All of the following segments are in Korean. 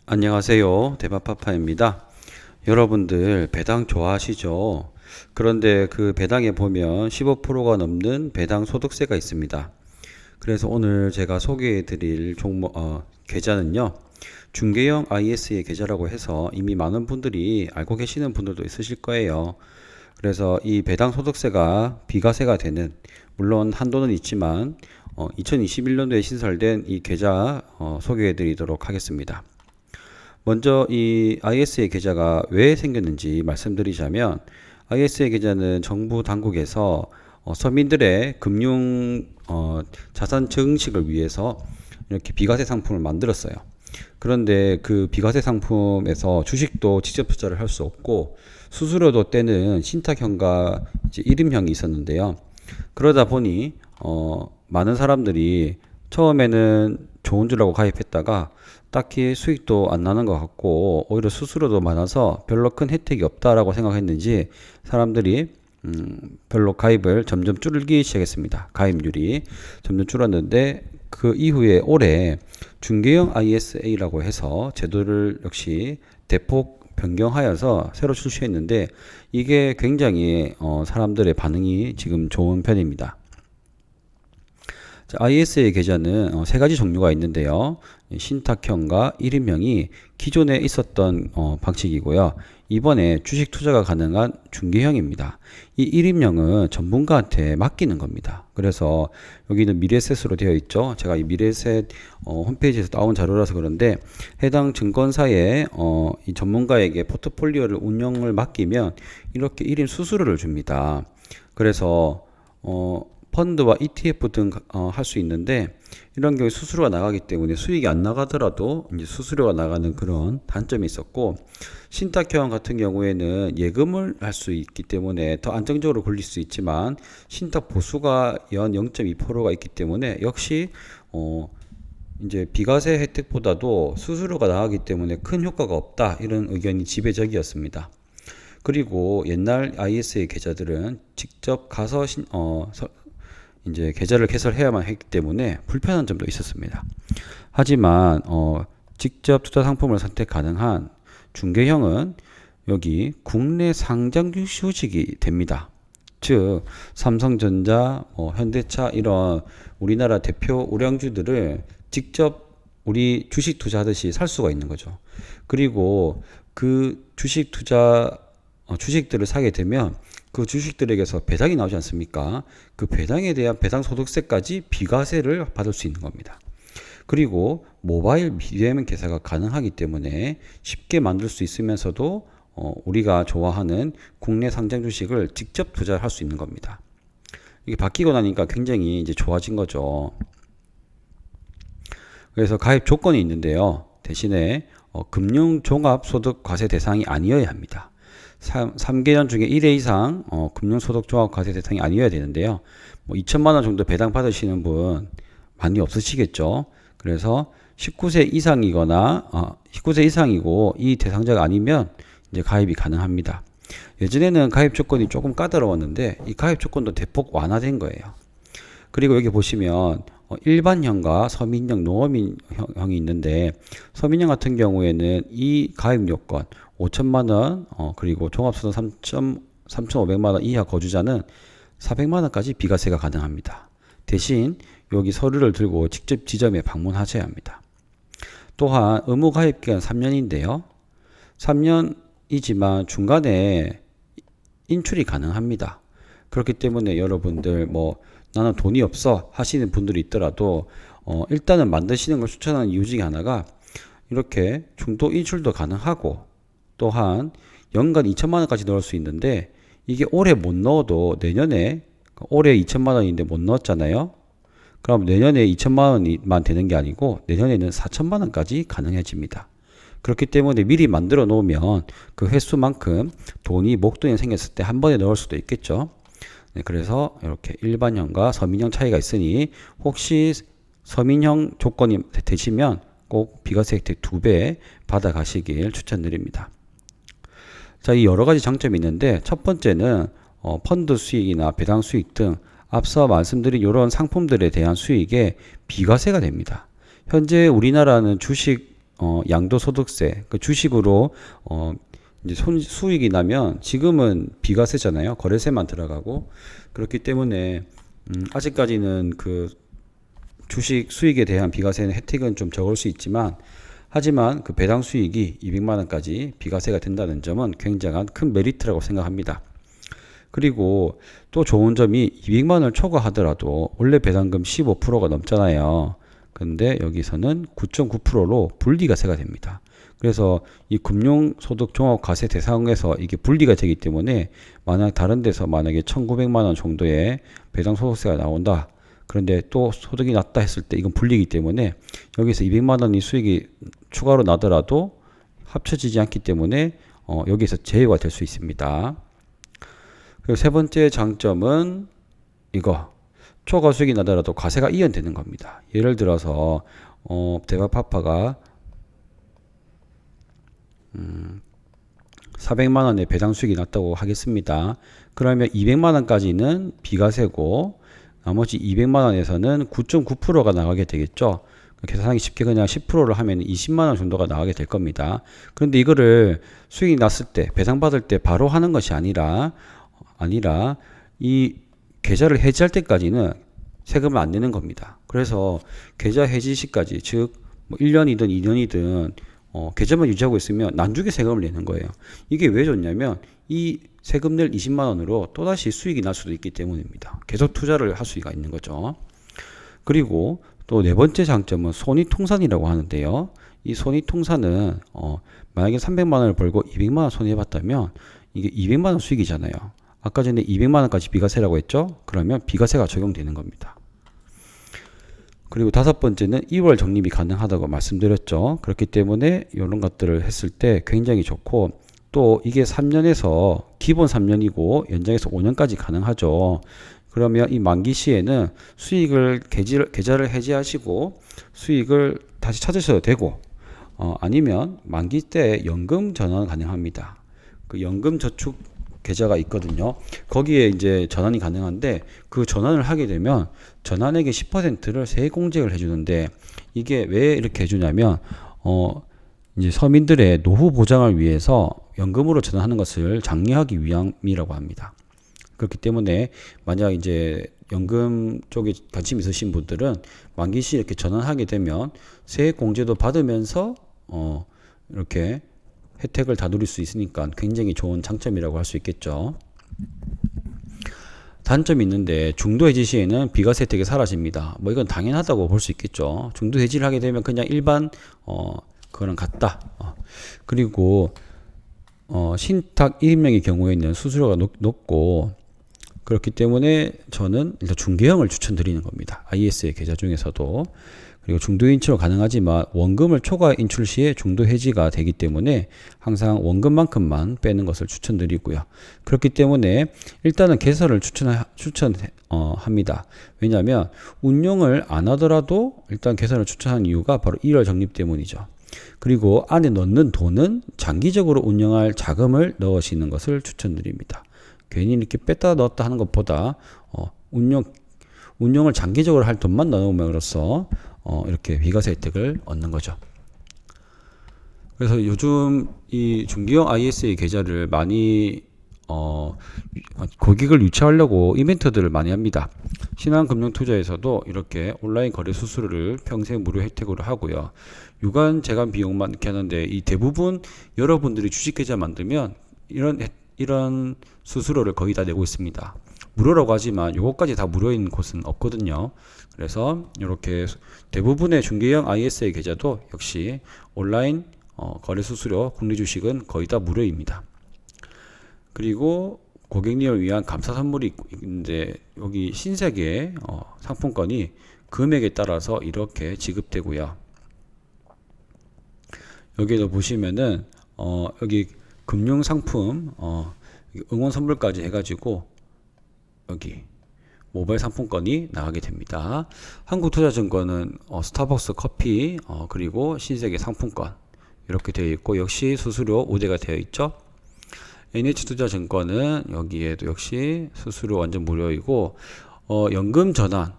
안녕하세요. 대마파파입니다. 여러분들 배당 좋아하시죠? 그런데 그 배당에 보면 15%가 넘는 배당 소득세가 있습니다. 그래서 오늘 제가 소개해 드릴 계좌는요. 중개형 IS의 계좌라고 해서 이미 많은 분들이 알고 계시는 분들도 있으실 거예요. 그래서 이 배당 소득세가 비과세가 되는, 물론 한도는 있지만 2021년도에 신설된 이 계좌 소개해 드리도록 하겠습니다. 먼저 이 IS의 계좌가 왜 생겼는지 말씀드리자면, IS의 계좌는 정부 당국에서 서민들의 금융 자산 증식을 위해서 이렇게 비과세 상품을 만들었어요. 그런데 그 비과세 상품에서 주식도 직접 투자를 할 수 없고, 수수료도 때는 신탁형과 이제 일임형이 있었는데요. 그러다 보니 많은 사람들이 처음에는 좋은 줄 알고 가입했다가 딱히 수익도 안 나는 것 같고 오히려 수수료도 많아서 별로 큰 혜택이 없다라고 생각했는지 사람들이 별로 가입을 점점 줄이기 시작했습니다. 가입률이 점점 줄었는데, 그 이후에 올해 중개형 ISA라고 해서 제도를 역시 대폭 변경하여서 새로 출시했는데, 이게 굉장히 사람들의 반응이 지금 좋은 편입니다. IS의 계좌는 세 가지 종류가 있는데요. 신탁형과 일임형이 기존에 있었던 방식이고요. 이번에 주식 투자가 가능한 중개형입니다. 이 일임형은 전문가한테 맡기는 겁니다. 그래서 여기는 미래셋으로 되어 있죠. 제가 이 미래셋 홈페이지에서 나온 자료라서 그런데, 해당 증권사의 이 전문가에게 포트폴리오를 운영을 맡기면 이렇게 일임 수수료를 줍니다. 그래서 펀드와 ETF 등 할 수 있는데, 이런 경우에 수수료가 나가기 때문에 수익이 안 나가더라도 이제 수수료가 나가는 그런 단점이 있었고, 신탁형 같은 경우에는 예금을 할 수 있기 때문에 더 안정적으로 굴릴 수 있지만 신탁 보수가 연 0.2%가 있기 때문에 역시 이제 비과세 혜택보다도 수수료가 나가기 때문에 큰 효과가 없다, 이런 의견이 지배적이었습니다. 그리고 옛날 ISA 계좌들은 직접 가서 이제 계좌를 개설해야만 했기 때문에 불편한 점도 있었습니다. 하지만 직접 투자 상품을 선택 가능한 중개형은 여기 국내 상장 주식이 됩니다. 즉 삼성전자, 현대차 이런 우리나라 대표 우량주들을 직접 우리 주식 투자하듯이 살 수가 있는 거죠. 그리고 그 주식들을 사게 되면 그 주식들에게서 배당이 나오지 않습니까? 그 배당에 대한 배당 소득세까지 비과세를 받을 수 있는 겁니다. 그리고 모바일 비대면 계좌가 가능하기 때문에 쉽게 만들 수 있으면서도 우리가 좋아하는 국내 상장 주식을 직접 투자할 수 있는 겁니다. 이게 바뀌고 나니까 굉장히 이제 좋아진 거죠. 그래서 가입 조건이 있는데요. 대신에 금융종합소득과세 대상이 아니어야 합니다. 3개년 중에 1회 이상 금융소득종합과세 대상이 아니어야 되는데요. 2천만 원 정도 배당 받으시는 분 많이 없으시겠죠. 그래서 19세 이상이거나 19세 이상이고 이 대상자가 아니면 이제 가입이 가능합니다. 예전에는 가입 조건이 조금 까다로웠는데 이 가입 조건도 대폭 완화된 거예요. 그리고 여기 보시면 일반형과 서민형, 농업인형이 있는데, 서민형 같은 경우에는 이 가입 요건 5천만 원, 그리고 종합소득 3,500만 원 이하 거주자는 400만 원까지 비과세가 가능합니다. 대신 여기 서류를 들고 직접 지점에 방문하셔야 합니다. 또한 의무 가입 기간 3년인데요. 3년이지만 중간에 인출이 가능합니다. 그렇기 때문에 여러분들 나는 돈이 없어 하시는 분들이 있더라도 일단은 만드시는 걸 추천하는 이유 중에 하나가 이렇게 중도 인출도 가능하고, 또한 연간 2천만 원까지 넣을 수 있는데, 이게 올해 못 넣어도 내년에, 올해 2천만 원인데 못 넣었잖아요. 그럼 내년에 2천만 원만 되는 게 아니고 내년에는 4천만 원까지 가능해집니다. 그렇기 때문에 미리 만들어 놓으면 그 횟수만큼 돈이 목돈이 생겼을 때 한 번에 넣을 수도 있겠죠. 네, 그래서 이렇게 일반형과 서민형 차이가 있으니 혹시 서민형 조건이 되시면 꼭 비과세 혜택 2배 받아 가시길 추천드립니다. 자, 이 여러 가지 장점이 있는데, 첫 번째는 펀드 수익이나 배당 수익 등 앞서 말씀드린 이런 상품들에 대한 수익에 비과세가 됩니다. 현재 우리나라는 주식 양도소득세, 그 주식으로 이제 수익이 나면 지금은 비과세잖아요. 거래세만 들어가고 그렇기 때문에 아직까지는 그 주식 수익에 대한 비과세는 혜택은 좀 적을 수 있지만 하지만 그 배당 수익이 200만 원까지 비과세가 된다는 점은 굉장한 큰 메리트라고 생각합니다. 그리고 또 좋은 점이 200만 원을 초과하더라도 원래 배당금 15%가 넘잖아요. 근데 여기서는 9.9%로 분리과세가 됩니다. 그래서 이 금융소득종합과세 대상에서 이게 분리가 되기 때문에 만약 다른 데서 만약에 1,900만 원 정도의 배당소득세가 나온다. 그런데 또 소득이 낮다 했을 때 이건 분리이기 때문에 여기서 200만 원이 수익이 추가로 나더라도 합쳐지지 않기 때문에 여기서 제외가 될 수 있습니다. 그리고 세 번째 장점은 이거 초과 수익이 나더라도 과세가 이연되는 겁니다. 예를 들어서 대바파파가 400만 원의 배당 수익이 났다고 하겠습니다. 그러면 200만 원까지는 비과세고 나머지 200만 원에서는 9.9%가 나가게 되겠죠. 계산하기 쉽게 그냥 10%를 하면 20만 원 정도가 나가게 될 겁니다. 그런데 이거를 수익이 났을 때 배당 받을 때 바로 하는 것이 아니라 이 계좌를 해지할 때까지는 세금을 안 내는 겁니다. 그래서 계좌 해지 시까지 즉 뭐 1년이든 2년이든 계좌만 유지하고 있으면 나중에 세금을 내는 거예요. 이게 왜 좋냐면 이 세금 낼 20만 원으로 또다시 수익이 날 수도 있기 때문입니다. 계속 투자를 할 수가 있는 거죠. 그리고 또 네 번째 장점은 손익통산이라고 하는데요. 이 손익통산은 만약에 300만 원을 벌고 200만 원 손해봤다면 이게 200만 원 수익이잖아요. 아까 전에 200만 원까지 비과세라고 했죠? 그러면 비과세가 적용되는 겁니다. 그리고 다섯 번째는 2월 적립이 가능하다고 말씀드렸죠. 그렇기 때문에 이런 것들을 했을 때 굉장히 좋고 또 이게 3년에서 기본 3년이고 연장해서 5년까지 가능하죠. 그러면 이 만기 시에는 수익을 계좌를 해지하시고 수익을 다시 찾으셔도 되고 아니면 만기 때 연금 전환 가능합니다. 그 연금 저축 계좌가 있거든요. 거기에 이제 전환이 가능한데 그 전환을 하게 되면 전환액의 10%를 세액공제를 해주는데 이게 왜 이렇게 해주냐면 이제 서민들의 노후 보장을 위해서 연금으로 전환하는 것을 장려하기 위함이라고 합니다. 그렇기 때문에 만약 이제 연금 쪽에 관심 있으신 분들은 만기 시 이렇게 전환하게 되면 세액공제도 받으면서 이렇게 혜택을 다 누릴 수 있으니까 굉장히 좋은 장점이라고 할 수 있겠죠. 단점이 있는데 중도 해지 시에는 비과세 혜택이 사라집니다. 뭐 이건 당연하다고 볼 수 있겠죠. 중도 해지를 하게 되면 그냥 일반 그거랑 같다. 그리고 신탁 1인명의 경우에는 수수료가 높고 그렇기 때문에 저는 일단 중개형을 추천드리는 겁니다. IS의 계좌 중에서도. 그리고 중도 인출은 가능하지만 원금을 초과 인출 시에 중도 해지가 되기 때문에 항상 원금만큼만 빼는 것을 추천드리고요. 그렇기 때문에 일단은 개설을 추천합니다. 왜냐하면 운용을 안 하더라도 일단 개설을 추천한 이유가 바로 1월 적립 때문이죠. 그리고 안에 넣는 돈은 장기적으로 운영할 자금을 넣으시는 것을 추천드립니다. 괜히 이렇게 뺐다 넣었다 하는 것보다 운용을 장기적으로 할 돈만 넣음으로써 이렇게 비과세 혜택을 얻는 거죠. 그래서 요즘 이 중기형 ISA 계좌를 많이 고객을 유치하려고 이벤트들을 많이 합니다. 신한금융투자에서도 이렇게 온라인 거래 수수료를 평생 무료 혜택으로 하고요. 유관 제간 비용만 이렇게 하는데 이 대부분 여러분들이 주식계좌 만들면 이런 수수료를 거의 다 내고 있습니다. 무료라고 하지만 요것까지 다 무료인 곳은 없거든요. 그래서 이렇게 대부분의 중개형 ISA 계좌도 역시 온라인 거래 수수료 국내 주식은 거의 다 무료입니다. 그리고 고객님을 위한 감사 선물이 있는데 여기 신세계 상품권이 금액에 따라서 이렇게 지급되고요. 여기도 보시면은 여기 금융 상품 응원 선물까지 해가지고 여기 모바일 상품권이 나가게 됩니다. 한국투자증권은 스타벅스 커피 그리고 신세계 상품권 이렇게 되어 있고 역시 수수료 우대가 되어 있죠. NH투자증권은 여기에도 역시 수수료 완전 무료이고 연금 전환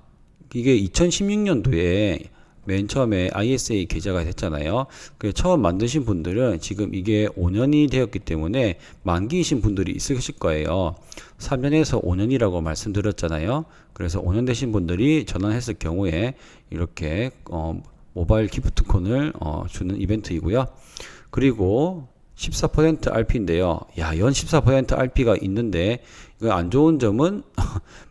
이게 2016년도에 맨 처음에 ISA 계좌가 됐잖아요. 그 처음 만드신 분들은 지금 이게 5년이 되었기 때문에 만기이신 분들이 있으실 거예요. 3년에서 5년이라고 말씀드렸잖아요. 그래서 5년 되신 분들이 전환했을 경우에 이렇게 모바일 기프트콘을 주는 이벤트이고요. 그리고 14% RP인데요. 야, 연 14% RP가 있는데 이거 안 좋은 점은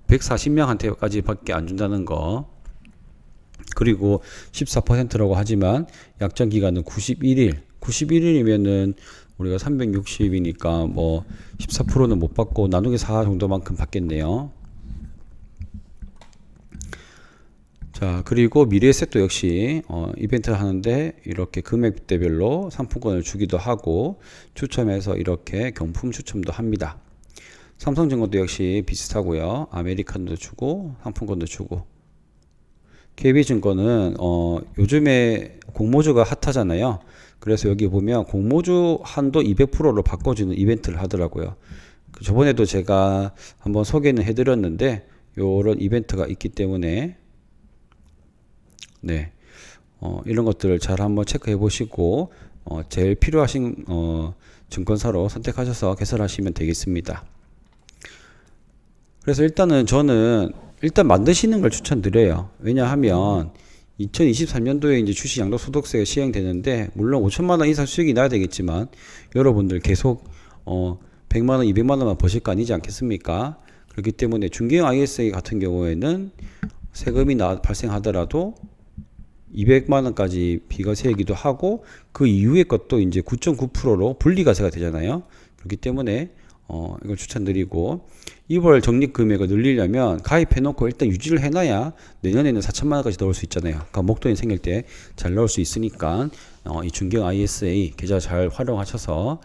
140명한테까지 밖에 안 준다는 거. 그리고 14%라고 하지만 약정 기간은 91일. 91일이면은 우리가 360이니까 뭐 14%는 못 받고 나누기 4 정도만큼 받겠네요. 자, 그리고 미래에셋도 역시 이벤트를 하는데 이렇게 금액대별로 상품권을 주기도 하고 추첨해서 이렇게 경품 추첨도 합니다. 삼성증권도 역시 비슷하고요. 아메리칸도 주고 상품권도 주고. KB증권은 요즘에 공모주가 핫하잖아요. 그래서 여기 보면 공모주 한도 200%로 바꿔주는 이벤트를 하더라고요. 저번에도 제가 한번 소개는 해드렸는데 요런 이벤트가 있기 때문에 네, 이런 것들을 잘 한번 체크해 보시고 제일 필요하신 증권사로 선택하셔서 개설하시면 되겠습니다. 그래서 일단은 저는 일단 만드시는 걸 추천드려요. 왜냐하면 2023년도에 이제 주식 양도소득세가 시행되는데 물론 5천만 원 이상 수익이 나야 되겠지만 여러분들 계속 100만 원, 200만 원만 버실 거 아니지 않겠습니까? 그렇기 때문에 중개형 ISA 같은 경우에는 세금이 발생하더라도 200만 원까지 비과세이기도 하고 그 이후의 것도 이제 9.9%로 분리과세가 되잖아요. 그렇기 때문에 이걸 추천드리고 2월 적립 금액을 늘리려면 가입해놓고 일단 유지를 해놔야 내년에는 4천만 원까지 넣을 수 있잖아요. 그러니까 목돈이 생길 때 잘 넣을 수 있으니까 이 중개형 ISA 계좌 잘 활용하셔서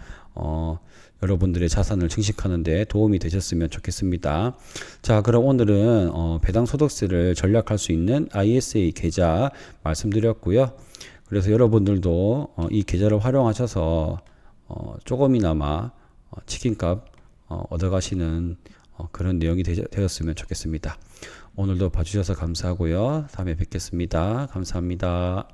여러분들의 자산을 증식하는 데 도움이 되셨으면 좋겠습니다. 자, 그럼 오늘은 배당 소득세를 절약할 수 있는 ISA 계좌 말씀드렸고요. 그래서 여러분들도 이 계좌를 활용하셔서 조금이나마 치킨값 얻어가시는 그런 내용이 되었으면 좋겠습니다. 오늘도 봐주셔서 감사하고요. 다음에 뵙겠습니다. 감사합니다.